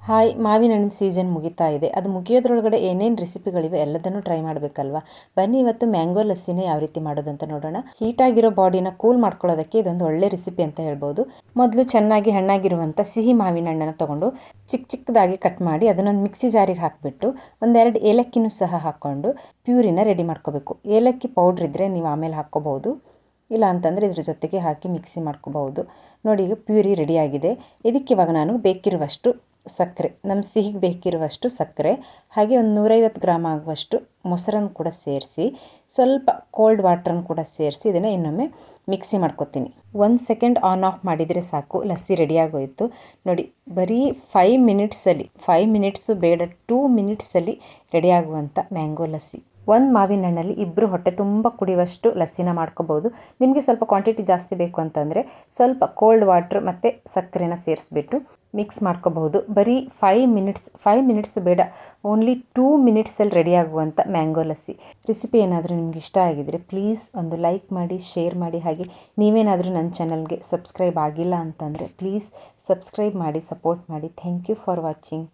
Hi, ಮಾವಿನ ಹಣ್ಣಿನ season ಮುಗಿತಾ ಇದೆ. ಅದು ಮುಗಿಯೋದ್ರೊಳಗಡೆ ಏನೇನು ರೆಸಿಪಿಗಳಿವೆ ಎಲ್ಲದನ್ನು ಟ್ರೈ ಮಾಡಬೇಕಲ್ವಾ. ಬನ್ನಿ ಇವತ್ತು ಮ್ಯಾಂಗೋ ಲಸ್ಸಿನ ಯಾವ ರೀತಿ ಮಾಡೋದು ಅಂತ ನೋಡೋಣ. ಹೀಟಾಗಿರೋ ಬಾಡಿನ ಕೂಲ್ ಮಾಡ್ಕೊಳ್ಳೋದಕ್ಕೆ ಇದೊಂದು ಒಳ್ಳೆ ರೆಸಿಪಿ ಅಂತ ಹೇಳ್ಬೋದು. ಮೊದಲು ಚೆನ್ನಾಗಿ ಹಣ್ಣಾಗಿರುವಂಥ ಸಿಹಿ ಮಾವಿನ ಹಣ್ಣನ್ನು ತೊಗೊಂಡು ಚಿಕ್ಕ ಚಿಕ್ಕದಾಗಿ ಕಟ್ ಮಾಡಿ ಅದನ್ನೊಂದು ಮಿಕ್ಸಿ ಜಾರಿಗೆ ಹಾಕಿಬಿಟ್ಟು ಒಂದೆರಡು ಏಲಕ್ಕಿನೂ ಸಹ ಹಾಕ್ಕೊಂಡು ಪ್ಯೂರಿನ ರೆಡಿ ಮಾಡ್ಕೋಬೇಕು. ಏಲಕ್ಕಿ ಪೌಡ್ರ್ ಇದ್ದರೆ ನೀವು ಆಮೇಲೆ ಹಾಕ್ಕೋಬಹುದು, ಇಲ್ಲ ಅಂತಂದರೆ ಇದ್ರ ಜೊತೆಗೆ ಹಾಕಿ ಮಿಕ್ಸಿ ಮಾಡ್ಕೋಬಹುದು. ನೋಡಿ, ಈಗ ಪ್ಯೂರಿ ರೆಡಿಯಾಗಿದೆ. ಇದಕ್ಕೆ ಇವಾಗ ನಾನು ಬೇಕಿರುವಷ್ಟು ಸಕ್ಕರೆ, ನಮ್ಮ ಸಿಹಿಗೆ ಬೇಕಿರುವಷ್ಟು ಸಕ್ಕರೆ, ಹಾಗೆ ಒಂದು 150 ಗ್ರಾಮ್ ಆಗುವಷ್ಟು ಮೊಸರನ್ನು ಕೂಡ ಸೇರಿಸಿ ಸ್ವಲ್ಪ ಕೋಲ್ಡ್ ವಾಟ್ರನ್ನು ಕೂಡ ಸೇರಿಸಿ ಇದನ್ನು ಇನ್ನೊಮ್ಮೆ ಮಿಕ್ಸಿ ಮಾಡ್ಕೊತೀನಿ. 1 ಸೆಕೆಂಡ್ ಆನ್ ಆಫ್ ಮಾಡಿದರೆ ಸಾಕು, ಲಸ್ಸಿ ರೆಡಿಯಾಗೋಯಿತು. ನೋಡಿ, ಬರೀ 5 ಮಿನಿಟ್ಸಲ್ಲಿ, 5 ಮಿನಿಟ್ಸು ಬೇಡ 2 ಮಿನಿಟ್ಸಲ್ಲಿ ರೆಡಿಯಾಗುವಂಥ ಮ್ಯಾಂಗೋ ಲಸ್ಸಿ. ಒಂದು ಮಾವಿನ ಹಣ್ಣಲ್ಲಿ ಇಬ್ಬರು ಹೊಟ್ಟೆ ತುಂಬ ಕುಡಿಯುವಷ್ಟು ಲಸ್ಸಿನ ಮಾಡ್ಕೋಬೋದು. ನಿಮಗೆ ಸ್ವಲ್ಪ ಕ್ವಾಂಟಿಟಿ ಜಾಸ್ತಿ ಬೇಕು ಅಂತಂದರೆ ಸ್ವಲ್ಪ ಕೋಲ್ಡ್ ವಾಟ್ರ್ ಮತ್ತು ಸಕ್ಕರೆನ ಸೇರಿಸ್ಬಿಟ್ಟು ಮಿಕ್ಸ್ ಮಾಡ್ಕೋಬಹುದು. ಬರೀ 5 ಮಿನಿಟ್ಸ್ ಬೇಡ, ಓನ್ಲಿ 2 ಮಿನಿಟ್ಸಲ್ಲಿ ರೆಡಿಯಾಗುವಂಥ ಮ್ಯಾಂಗೋ ಲಸ್ಸಿ. ರೆಸಿಪಿ ಏನಾದರೂ ನಿಮ್ಗೆ ಇಷ್ಟ ಆಗಿದರೆ ಪ್ಲೀಸ್ ಒಂದು ಲೈಕ್ ಮಾಡಿ, ಶೇರ್ ಮಾಡಿ. ಹಾಗೆ ನೀವೇನಾದರೂ ನನ್ನ ಚಾನಲ್ಗೆ ಸಬ್ಸ್ಕ್ರೈಬ್ ಆಗಿಲ್ಲ ಅಂತಂದರೆ ಪ್ಲೀಸ್ ಸಬ್ಸ್ಕ್ರೈಬ್ ಮಾಡಿ, ಸಪೋರ್ಟ್ ಮಾಡಿ. Thank you for watching.